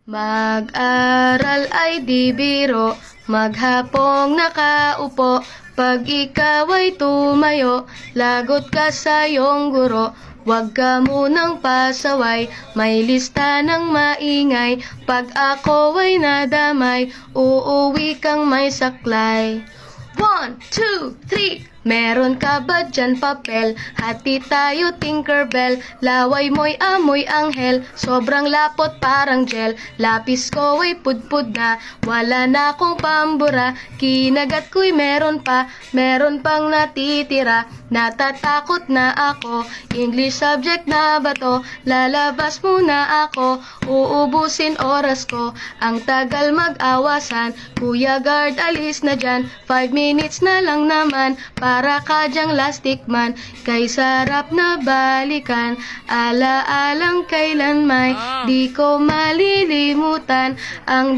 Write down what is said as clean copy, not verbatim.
Mag-aral ay di biro, maghapong nakaupo. Pag ikaw ay tumayo, lagot ka sa iyong guro. Huwag ka munang pasaway, may lista ng maingay. Pag ako ay nadamay, uuwi kang may saklay. 1, 2, 3. Meron ka ba dyan papel? Hati tayo Tinkerbell. Laway mo'y amoy anghel, sobrang lapot parang gel. Lapis ko ay pudpud na, wala na akong pambura. Kinagat ko'y meron pang natitira. Natatakot na ako, English subject na ba to? Lalabas muna ako, uubusin oras ko. Ang tagal mag-awasan, Kuya Guard alis na dyan. 5 minutes na lang naman, para ka dyang lastic man. Kay sarap na balikan, ala-alang kailan may di ko malilimutan ang